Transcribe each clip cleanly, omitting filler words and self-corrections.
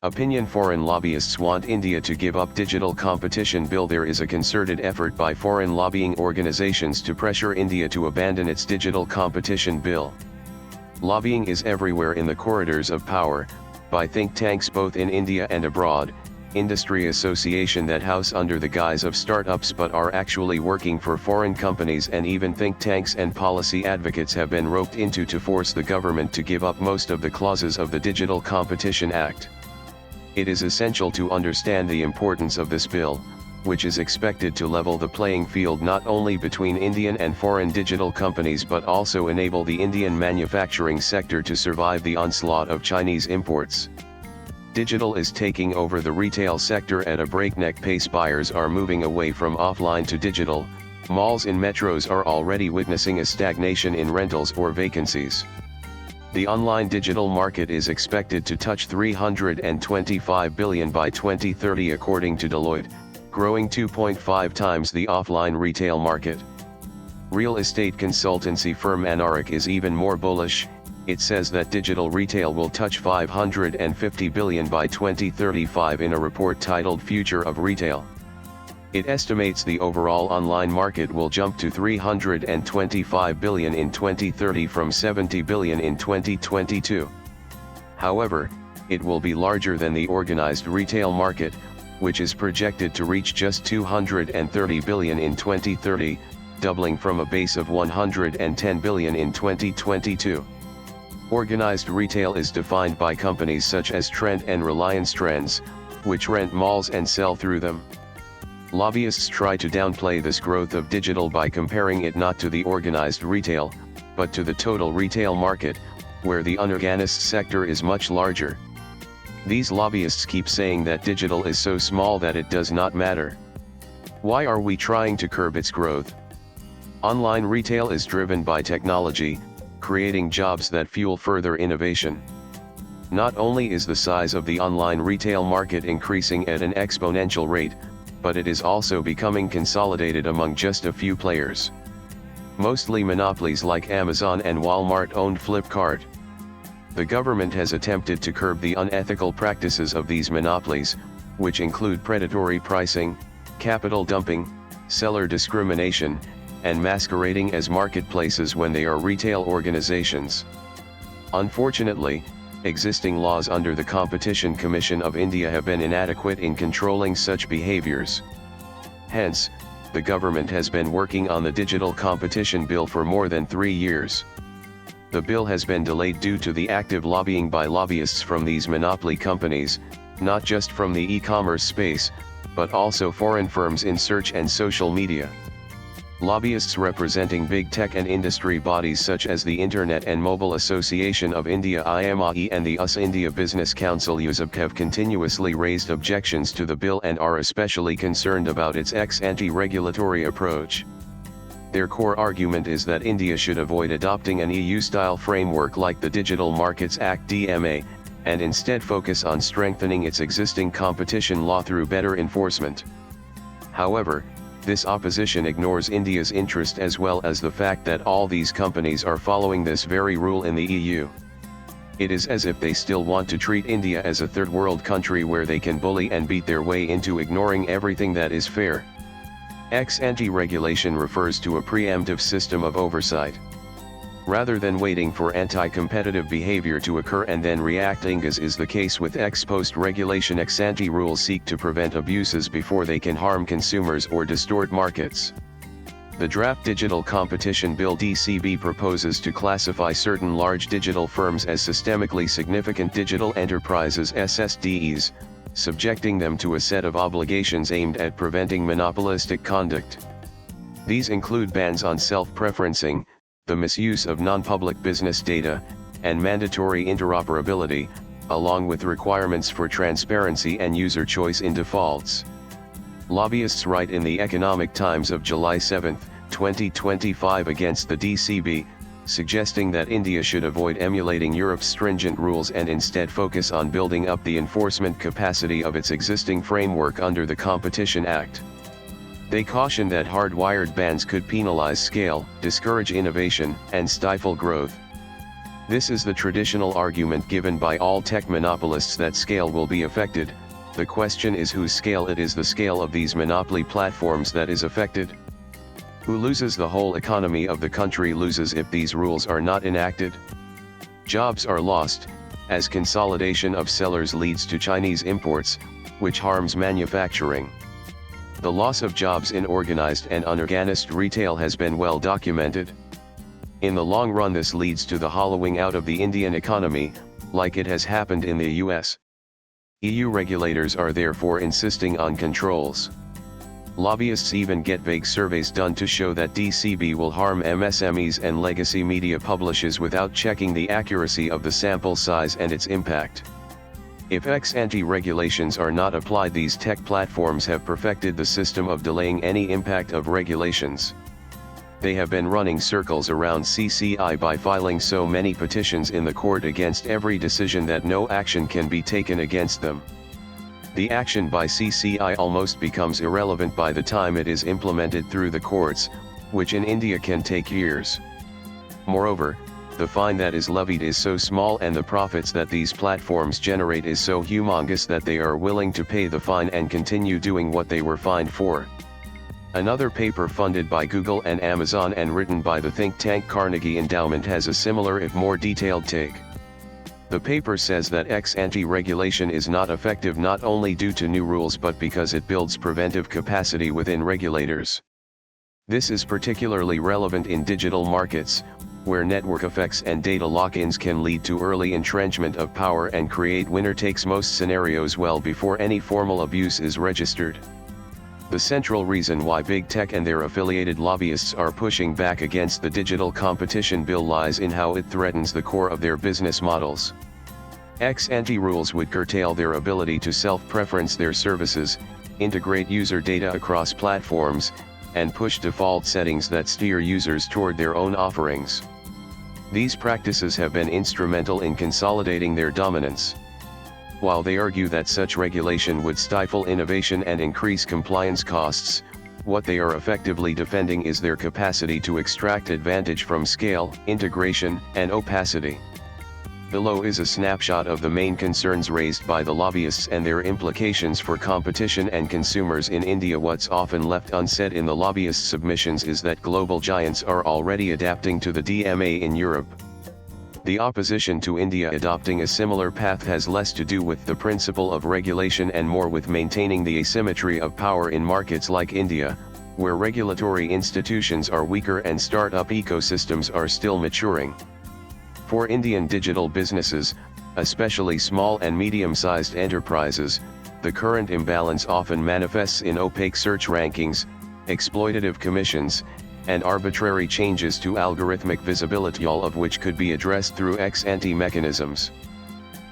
Opinion: foreign lobbyists want India to give up digital competition bill. There is a concerted effort by foreign lobbying organizations to pressure India to abandon its digital competition bill. Lobbying is everywhere in the corridors of power, by think tanks both in India and abroad, industry associations that house under the guise of startups but are actually working for foreign companies, and even think tanks and policy advocates have been roped into to force the government to give up most of the clauses of the Digital Competition Act. It is essential to understand the importance of this bill, which is expected to level the playing field not only between Indian and foreign digital companies but also enable the Indian manufacturing sector to survive the onslaught of Chinese imports. Digital is taking over the retail sector at a breakneck pace. Buyers are moving away from offline to digital. Malls in metros are already witnessing a stagnation in rentals or vacancies. The online digital market is expected to touch $325 billion by 2030 according to Deloitte, growing 2.5 times the offline retail market. Real estate consultancy firm Anaric is even more bullish. It says that digital retail will touch $550 billion by 2035 in a report titled Future of Retail. It estimates the overall online market will jump to $325 billion in 2030 from $70 billion in 2022. However, it will be larger than the organized retail market, which is projected to reach just $230 billion in 2030, doubling from a base of $110 billion in 2022. Organized retail is defined by companies such as Trent and Reliance Trends, which rent malls and sell through them. Lobbyists try to downplay this growth of digital by comparing it not to the organized retail, but to the total retail market, where the unorganized sector is much larger. These lobbyists keep saying that digital is so small that it does not matter. Why are we trying to curb its growth? Online retail is driven by technology, creating jobs that fuel further innovation. Not only is the size of the online retail market increasing at an exponential rate, but it is also becoming consolidated among just a few players. Mostly monopolies like Amazon and Walmart owned Flipkart. The government has attempted to curb the unethical practices of these monopolies, which include predatory pricing, capital dumping, seller discrimination, and masquerading as marketplaces when they are retail organizations. Unfortunately, existing laws under the Competition Commission of India have been inadequate in controlling such behaviors. Hence, the government has been working on the Digital Competition Bill for more than 3 years. The bill has been delayed due to the active lobbying by lobbyists from these monopoly companies, not just from the e-commerce space, but also foreign firms in search and social media. Lobbyists representing big tech and industry bodies such as the Internet and Mobile Association of India (IMAI) and the US India Business Council (USIB) have continuously raised objections to the bill and are especially concerned about its ex-ante regulatory approach. Their core argument is that India should avoid adopting an EU-style framework like the Digital Markets Act (DMA), and instead focus on strengthening its existing competition law through better enforcement. However, this opposition ignores India's interest as well as the fact that all these companies are following this very rule in the EU. It is as if they still want to treat India as a third world country where they can bully and beat their way into ignoring everything that is fair. Ex-ante regulation refers to a preemptive system of oversight. Rather than waiting for anti-competitive behavior to occur and then reacting as is the case with ex-post regulation, ex-ante rules seek to prevent abuses before they can harm consumers or distort markets. The draft Digital Competition Bill (DCB) proposes to classify certain large digital firms as systemically significant digital enterprises (SSDEs), subjecting them to a set of obligations aimed at preventing monopolistic conduct. These include bans on self-preferencing, the misuse of non-public business data, and mandatory interoperability, along with requirements for transparency and user choice in defaults. Lobbyists write in the Economic Times of July 7, 2025 against the DCB, suggesting that India should avoid emulating Europe's stringent rules and instead focus on building up the enforcement capacity of its existing framework under the Competition Act. They caution that hardwired bans could penalize scale, discourage innovation, and stifle growth. This is the traditional argument given by all tech monopolists that scale will be affected. The question is whose scale it is. The scale of these monopoly platforms that is affected. Who loses? The whole economy of the country loses if these rules are not enacted. Jobs are lost, as consolidation of sellers leads to Chinese imports, which harms manufacturing. The loss of jobs in organized and unorganized retail has been well documented. In the long run, this leads to the hollowing out of the Indian economy, like it has happened in the US. EU regulators are therefore insisting on controls. Lobbyists even get vague surveys done to show that DCB will harm MSMEs and legacy media publishers without checking the accuracy of the sample size and its impact. If ex-ante regulations are not applied, these tech platforms have perfected the system of delaying any impact of regulations. They have been running circles around CCI by filing so many petitions in the court against every decision that no action can be taken against them. The action by CCI almost becomes irrelevant by the time it is implemented through the courts, which in India can take years. Moreover, the fine that is levied is so small and the profits that these platforms generate is so humongous that they are willing to pay the fine and continue doing what they were fined for. Another paper funded by Google and Amazon and written by the think tank Carnegie Endowment has a similar if more detailed take. The paper says that ex-ante regulation is not effective not only due to new rules but because it builds preventive capacity within regulators. This is particularly relevant in digital markets, where network effects and data lock-ins can lead to early entrenchment of power and create winner-takes-most scenarios well before any formal abuse is registered. The central reason why big tech and their affiliated lobbyists are pushing back against the digital competition bill lies in how it threatens the core of their business models. Ex-ante rules would curtail their ability to self-preference their services, integrate user data across platforms, and push default settings that steer users toward their own offerings. These practices have been instrumental in consolidating their dominance. While they argue that such regulation would stifle innovation and increase compliance costs, what they are effectively defending is their capacity to extract advantage from scale, integration, and opacity. Below is a snapshot of the main concerns raised by the lobbyists and their implications for competition and consumers in India. What's often left unsaid in the lobbyist submissions is that global giants are already adapting to the DMA in Europe. The opposition to India adopting a similar path has less to do with the principle of regulation and more with maintaining the asymmetry of power in markets like India, where regulatory institutions are weaker and startup ecosystems are still maturing. For Indian digital businesses, especially small and medium-sized enterprises, the current imbalance often manifests in opaque search rankings, exploitative commissions, and arbitrary changes to algorithmic visibility, all of which could be addressed through ex-ante mechanisms.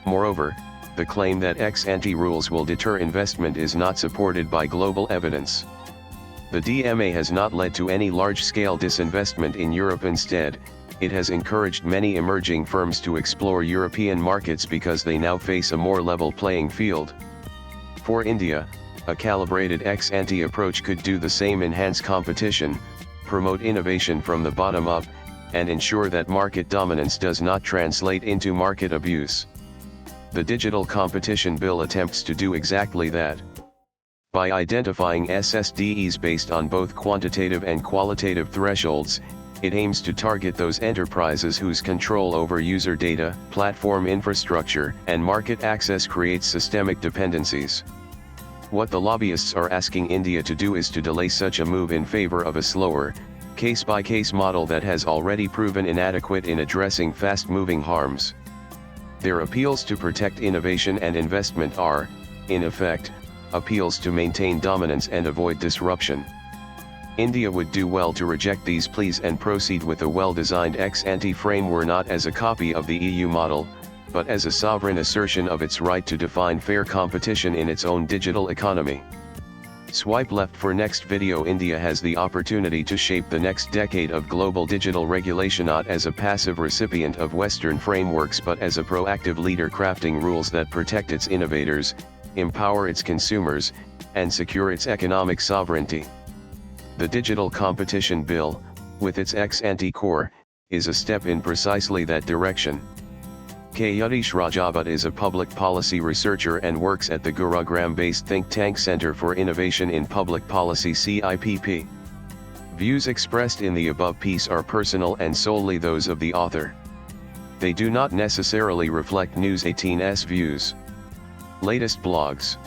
Moreover, the claim that ex-ante rules will deter investment is not supported by global evidence. The DMA has not led to any large-scale disinvestment in Europe. Instead, it has encouraged many emerging firms to explore European markets because they now face a more level playing field. For India, a calibrated ex-ante approach could do the same: enhance competition, promote innovation from the bottom up, and ensure that market dominance does not translate into market abuse. The Digital Competition Bill attempts to do exactly that. By identifying SSDEs based on both quantitative and qualitative thresholds, it aims to target those enterprises whose control over user data, platform infrastructure, and market access creates systemic dependencies. What the lobbyists are asking India to do is to delay such a move in favor of a slower, case-by-case model that has already proven inadequate in addressing fast-moving harms. Their appeals to protect innovation and investment are, in effect, appeals to maintain dominance and avoid disruption. India would do well to reject these pleas and proceed with a well-designed ex-ante framework, not as a copy of the EU model, but as a sovereign assertion of its right to define fair competition in its own digital economy. Swipe left for next video. India has the opportunity to shape the next decade of global digital regulation not as a passive recipient of Western frameworks but as a proactive leader crafting rules that protect its innovators, empower its consumers, and secure its economic sovereignty. The Digital Competition Bill, with its ex-ante core, is a step in precisely that direction. Kayutish Rajabhat is a public policy researcher and works at the Gurugram-based think tank Center for Innovation in Public Policy CIPP. Views expressed in the above piece are personal and solely those of the author. They do not necessarily reflect News 18's views. Latest blogs.